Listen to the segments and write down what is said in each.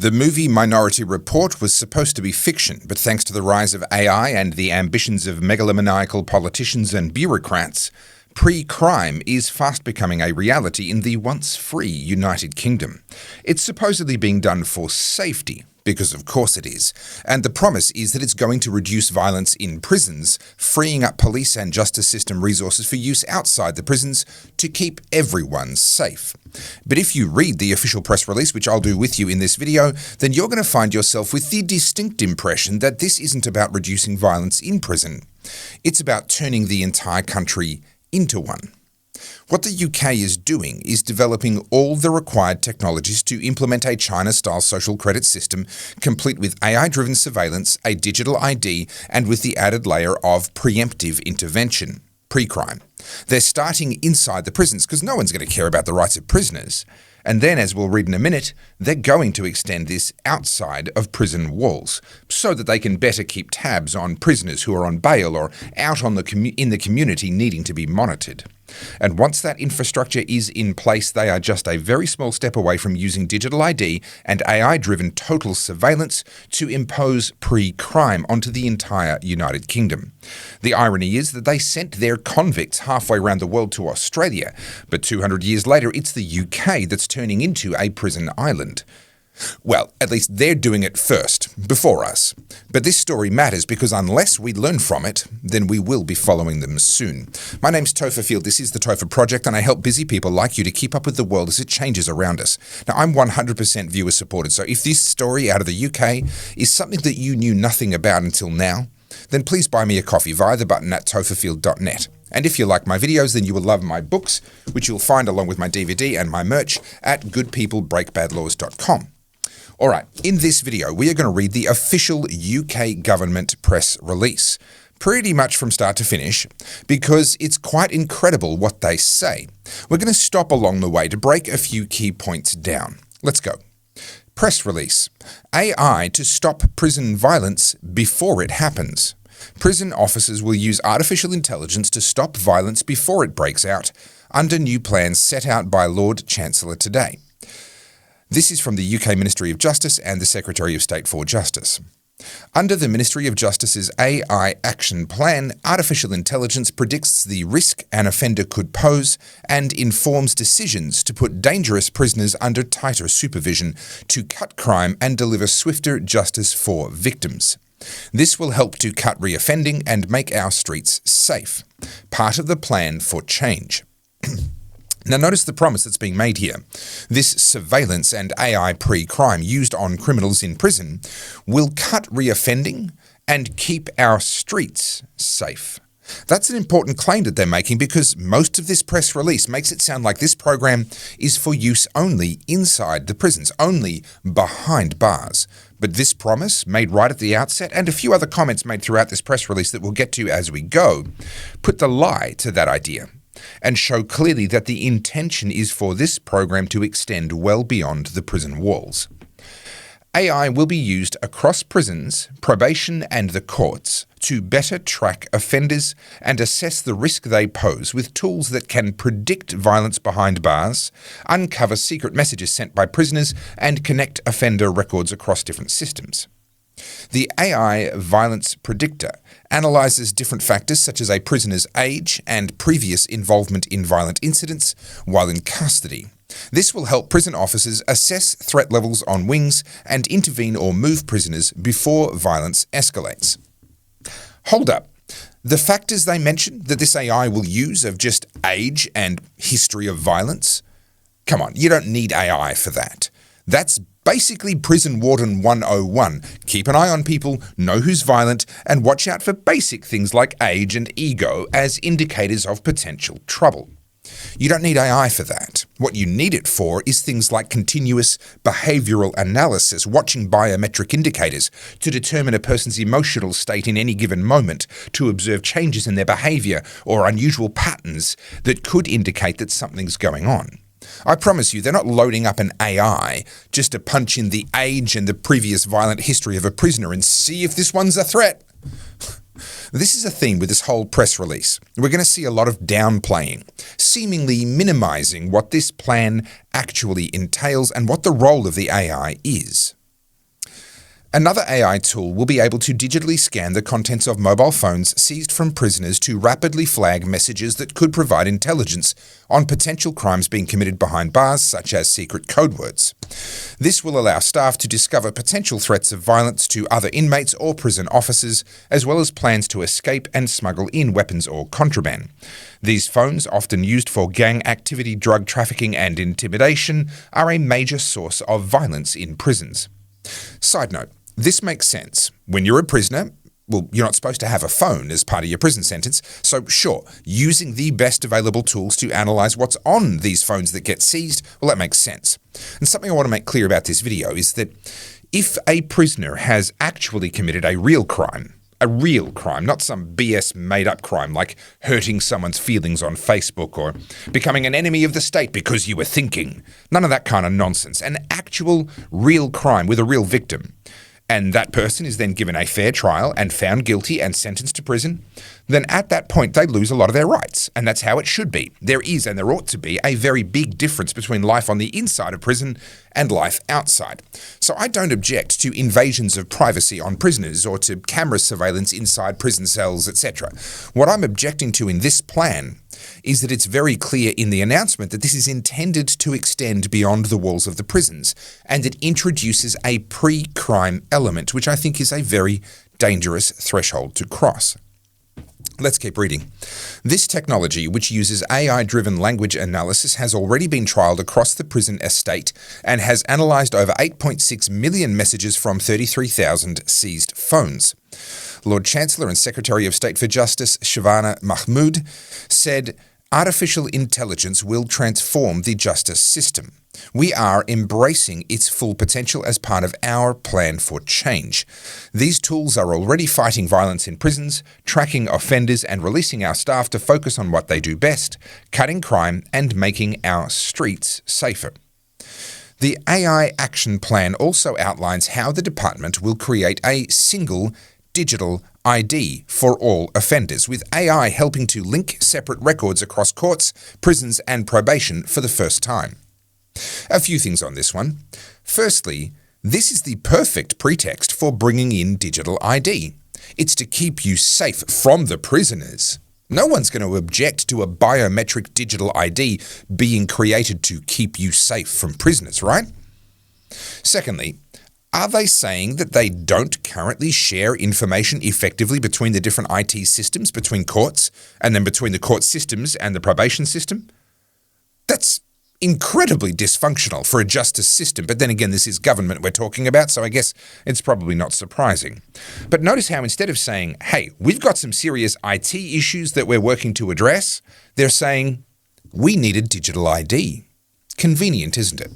The movie Minority Report was supposed to be fiction, but thanks to the rise of AI and the ambitions of megalomaniacal politicians and bureaucrats, pre-crime is fast becoming a reality in the once free United Kingdom. It's supposedly being done for safety, because of course it is, and the promise is that it's going to reduce violence in prisons, freeing up police and justice system resources for use outside the prisons to keep everyone safe. But if you read the official press release, which I'll do with you in this video, then you're going to find yourself with the distinct impression that this isn't about reducing violence in prison. It's about turning the entire country into one. What the UK is doing is developing all the required technologies to implement a China-style social credit system, complete with AI-driven surveillance, a digital ID, and with the added layer of preemptive intervention, pre-crime. They're starting inside the prisons because no one's going to care about the rights of prisoners. And then, as we'll read in a minute, they're going to extend this outside of prison walls so that they can better keep tabs on prisoners who are on bail or out on in the community needing to be monitored. And once that infrastructure is in place, they are just a very small step away from using digital ID and AI-driven total surveillance to impose pre-crime onto the entire United Kingdom. The irony is that they sent their convicts halfway around the world to Australia, but 200 years later it's the UK that's turning into a prison island. Well, at least they're doing it first, before us. But this story matters because unless we learn from it, then we will be following them soon. My name's Topher. This is the Topher Project, and I help busy people like you to keep up with the world as it changes around us. Now, I'm 100% viewer supported, so if this story out of the UK is something that you knew nothing about until now, then please buy me a coffee via the button at topherfield.net. And if you like my videos, then you will love my books, which you'll find along with my DVD and my merch at goodpeoplebreakbadlaws.com. Alright, in this video we are going to read the official UK government press release, pretty much from start to finish, because it's quite incredible what they say. We're going to stop along the way to break a few key points down. Let's go. Press release. AI to stop prison violence before it happens. Prison officers will use artificial intelligence to stop violence before it breaks out, under new plans set out by Lord Chancellor today. This is from the UK Ministry of Justice and the Secretary of State for Justice. Under the Ministry of Justice's AI Action Plan, artificial intelligence predicts the risk an offender could pose and informs decisions to put dangerous prisoners under tighter supervision to cut crime and deliver swifter justice for victims. This will help to cut reoffending and make our streets safe. Part of the plan for change. Now notice the promise that's being made here. This surveillance and AI pre-crime used on criminals in prison will cut reoffending and keep our streets safe. That's an important claim that they're making because most of this press release makes it sound like this program is for use only inside the prisons, only behind bars. But this promise, made right at the outset, and a few other comments made throughout this press release that we'll get to as we go, put the lie to that idea and show clearly that the intention is for this program to extend well beyond the prison walls. AI will be used across prisons, probation and the courts to better track offenders and assess the risk they pose with tools that can predict violence behind bars, uncover secret messages sent by prisoners, and connect offender records across different systems. The AI Violence Predictor analyzes different factors such as a prisoner's age and previous involvement in violent incidents while in custody. This will help prison officers assess threat levels on wings and intervene or move prisoners before violence escalates. Hold up. The factors they mention that this AI will use of just age and history of violence? Come on, you don't need AI for that. That's basically Prison Warden 101. Keep an eye on people, know who's violent, and watch out for basic things like age and ego as indicators of potential trouble. You don't need AI for that. What you need it for is things like continuous behavioral analysis, watching biometric indicators to determine a person's emotional state in any given moment, to observe changes in their behavior or unusual patterns that could indicate that something's going on. I promise you, they're not loading up an AI just to punch in the age and the previous violent history of a prisoner and see if this one's a threat. This is a theme with this whole press release. We're going to see a lot of downplaying, seemingly minimizing what this plan actually entails and what the role of the AI is. Another AI tool will be able to digitally scan the contents of mobile phones seized from prisoners to rapidly flag messages that could provide intelligence on potential crimes being committed behind bars, such as secret code words. This will allow staff to discover potential threats of violence to other inmates or prison officers, as well as plans to escape and smuggle in weapons or contraband. These phones, often used for gang activity, drug trafficking, and intimidation, are a major source of violence in prisons. Side note, this makes sense. When you're a prisoner, well, you're not supposed to have a phone as part of your prison sentence, so sure, using the best available tools to analyse what's on these phones that get seized, well, that makes sense. And something I want to make clear about this video is that if a prisoner has actually committed a real crime, not some BS made-up crime like hurting someone's feelings on Facebook or becoming an enemy of the state because you were thinking, none of that kind of nonsense, an actual real crime with a real victim, and that person is then given a fair trial and found guilty and sentenced to prison, then at that point they lose a lot of their rights. And that's how it should be. There is, and there ought to be, a very big difference between life on the inside of prison and life outside. So I don't object to invasions of privacy on prisoners or to camera surveillance inside prison cells, etc. What I'm objecting to in this plan is that it's very clear in the announcement that this is intended to extend beyond the walls of the prisons, and it introduces a pre-crime element, which I think is a very dangerous threshold to cross. Let's keep reading. This technology, which uses AI-driven language analysis, has already been trialled across the prison estate and has analysed over 8.6 million messages from 33,000 seized phones. Lord Chancellor and Secretary of State for Justice Shavana Mahmood said, "Artificial intelligence will transform the justice system. We are embracing its full potential as part of our plan for change. These tools are already fighting violence in prisons, tracking offenders and releasing our staff to focus on what they do best, cutting crime and making our streets safer." The AI action plan also outlines how the department will create a single digital ID for all offenders, with AI helping to link separate records across courts, prisons and probation for the first time. A few things on this one. Firstly, this is the perfect pretext for bringing in digital ID. It's to keep you safe from the prisoners. No one's going to object to a biometric digital ID being created to keep you safe from prisoners, right? Secondly, are they saying that they don't currently share information effectively between the different IT systems, between courts, and then between the court systems and the probation system? That's incredibly dysfunctional for a justice system, but then again, this is government we're talking about, so I guess it's probably not surprising. But notice how instead of saying, hey, we've got some serious IT issues that we're working to address, they're saying, we need a digital ID. Convenient, isn't it?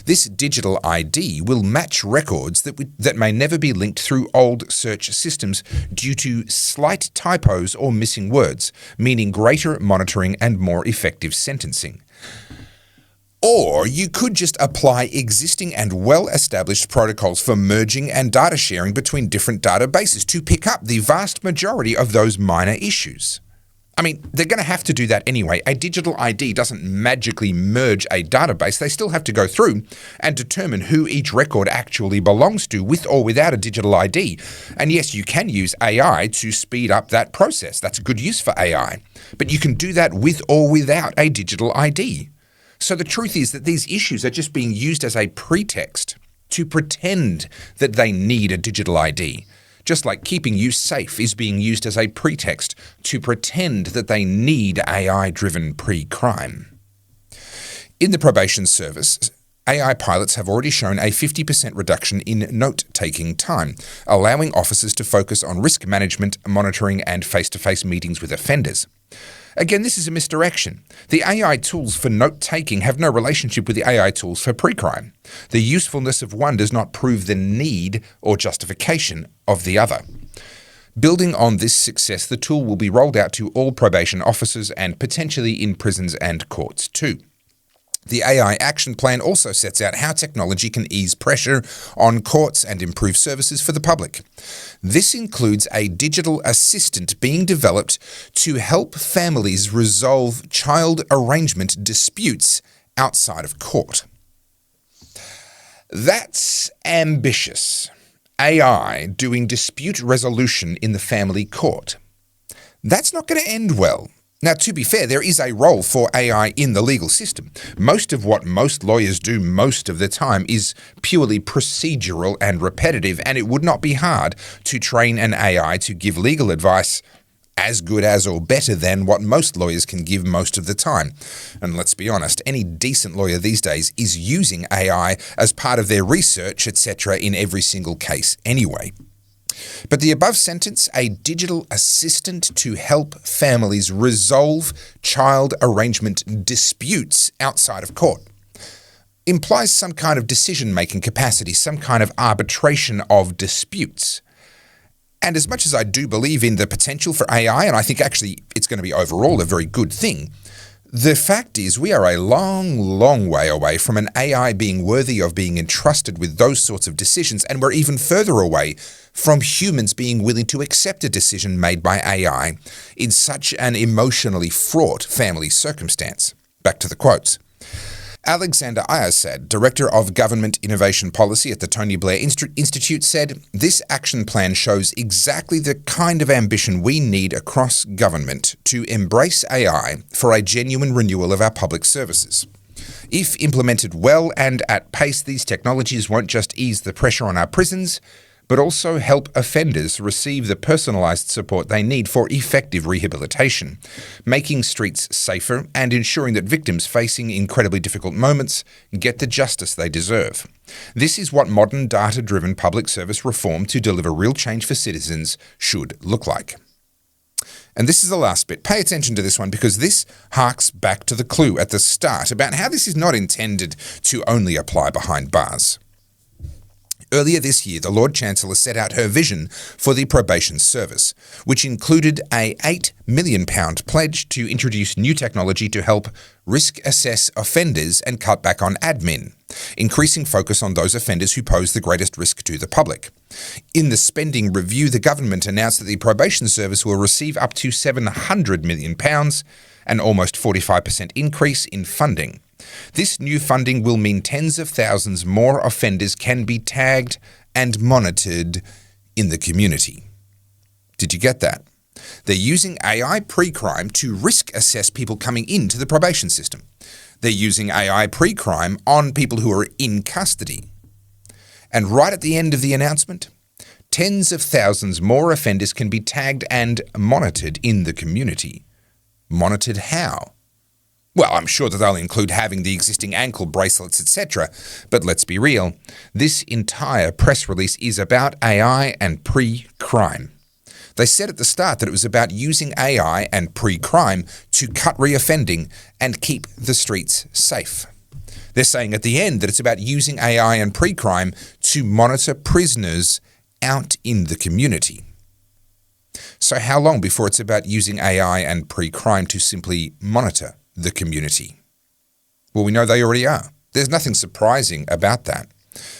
This digital ID will match records that may never be linked through old search systems due to slight typos or missing words, meaning greater monitoring and more effective sentencing. Or you could just apply existing and well-established protocols for merging and data sharing between different databases to pick up the vast majority of those minor issues. I mean, they're going to have to do that anyway. A digital ID doesn't magically merge a database. They still have to go through and determine who each record actually belongs to, with or without a digital ID. And yes, you can use AI to speed up that process. That's a good use for AI. But you can do that with or without a digital ID. So the truth is that these issues are just being used as a pretext to pretend that they need a digital ID. Just like keeping you safe is being used as a pretext to pretend that they need AI-driven pre-crime. In the probation service, AI pilots have already shown a 50% reduction in note-taking time, allowing officers to focus on risk management, monitoring, and face-to-face meetings with offenders. Again, this is a misdirection. The AI tools for note-taking have no relationship with the AI tools for pre-crime. The usefulness of one does not prove the need or justification of the other. Building on this success, the tool will be rolled out to all probation officers and potentially in prisons and courts too. The AI action plan also sets out how technology can ease pressure on courts and improve services for the public. This includes a digital assistant being developed to help families resolve child arrangement disputes outside of court. That's ambitious. AI doing dispute resolution in the family court. That's not going to end well. Now, to be fair, there is a role for AI in the legal system. Most of what most lawyers do most of the time is purely procedural and repetitive, and it would not be hard to train an AI to give legal advice as good as or better than what most lawyers can give most of the time. And let's be honest, any decent lawyer these days is using AI as part of their research, etc., in every single case anyway. But the above sentence, a digital assistant to help families resolve child arrangement disputes outside of court, implies some kind of decision-making capacity, some kind of arbitration of disputes. And as much as I do believe in the potential for AI, and I think actually it's going to be overall a very good thing, the fact is we are a long, long way away from an AI being worthy of being entrusted with those sorts of decisions, and we're even further away from humans being willing to accept a decision made by AI in such an emotionally fraught family circumstance. Back to the quotes. Alexander Ayasad, Director of Government Innovation Policy at the Tony Blair Institute, said, "This action plan shows exactly the kind of ambition we need across government to embrace AI for a genuine renewal of our public services. If implemented well and at pace, these technologies won't just ease the pressure on our prisons, but also help offenders receive the personalised support they need for effective rehabilitation, making streets safer and ensuring that victims facing incredibly difficult moments get the justice they deserve. This is what modern data-driven public service reform to deliver real change for citizens should look like." And this is the last bit. Pay attention to this one because this harks back to the clue at the start about how this is not intended to only apply behind bars. Earlier this year, the Lord Chancellor set out her vision for the probation service, which included a £8 million pledge to introduce new technology to help risk assess offenders and cut back on admin, increasing focus on those offenders who pose the greatest risk to the public. In the spending review, the government announced that the probation service will receive up to £700 million, an almost 45% increase in funding. This new funding will mean tens of thousands more offenders can be tagged and monitored in the community. Did you get that? They're using AI pre-crime to risk assess people coming into the probation system. They're using AI pre-crime on people who are in custody. And right at the end of the announcement, tens of thousands more offenders can be tagged and monitored in the community. Monitored how? Well, I'm sure that they'll include having the existing ankle bracelets, etc. But let's be real, this entire press release is about AI and pre-crime. They said at the start that it was about using AI and pre-crime to cut reoffending and keep the streets safe. They're saying at the end that it's about using AI and pre-crime to monitor prisoners out in the community. So how long before it's about using AI and pre-crime to simply monitor the community? Well, we know they already are. There's nothing surprising about that.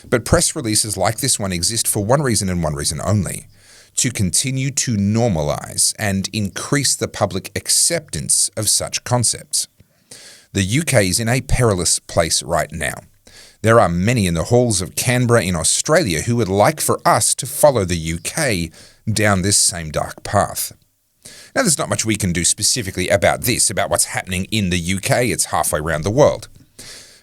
But press releases like this one exist for one reason and one reason only: to continue to normalize and increase the public acceptance of such concepts. The UK is in a perilous place right now. There are many in the halls of Canberra in Australia who would like for us to follow the UK down this same dark path. Now, there's not much we can do specifically about this, about what's happening in the UK. It's halfway around the world.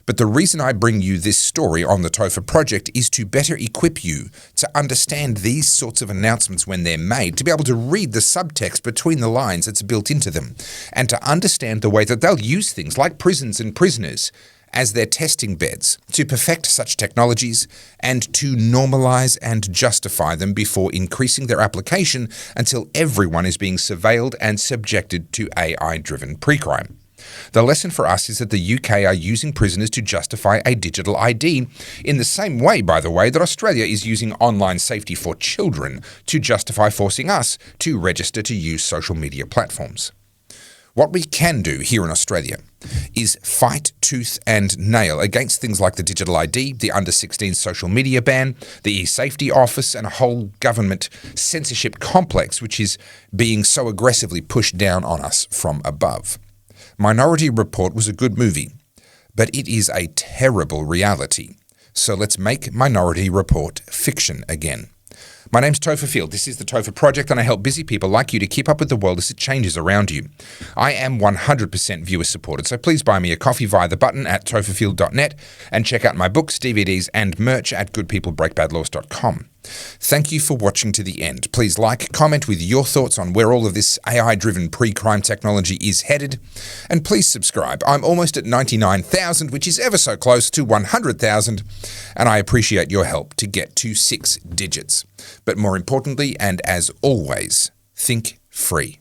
But the reason I bring you this story on the Topher Project is to better equip you to understand these sorts of announcements when they're made, to be able to read the subtext between the lines that's built into them, and to understand the way that they'll use things like prisons and prisoners as their testing beds to perfect such technologies and to normalize and justify them before increasing their application until everyone is being surveilled and subjected to AI-driven pre-crime. The lesson for us is that the UK are using prisoners to justify a digital ID in the same way, by the way, that Australia is using online safety for children to justify forcing us to register to use social media platforms. What we can do here in Australia is fight tooth and nail against things like the digital ID, the under-16 social media ban, the e-safety office, and a whole government censorship complex which is being so aggressively pushed down on us from above. Minority Report was a good movie, but it is a terrible reality. So let's make Minority Report fiction again. My name's Topher Field. This is the Topher Project, and I help busy people like you to keep up with the world as it changes around you. I am 100% viewer supported, so please buy me a coffee via the button at topherfield.net and check out my books, DVDs, and merch at goodpeoplebreakbadlaws.com. Thank you for watching to the end. Please like, comment with your thoughts on where all of this AI-driven pre-crime technology is headed, and please subscribe. I'm almost at 99,000, which is ever so close to 100,000, and I appreciate your help to get to 6 digits. But more importantly, and as always, think free.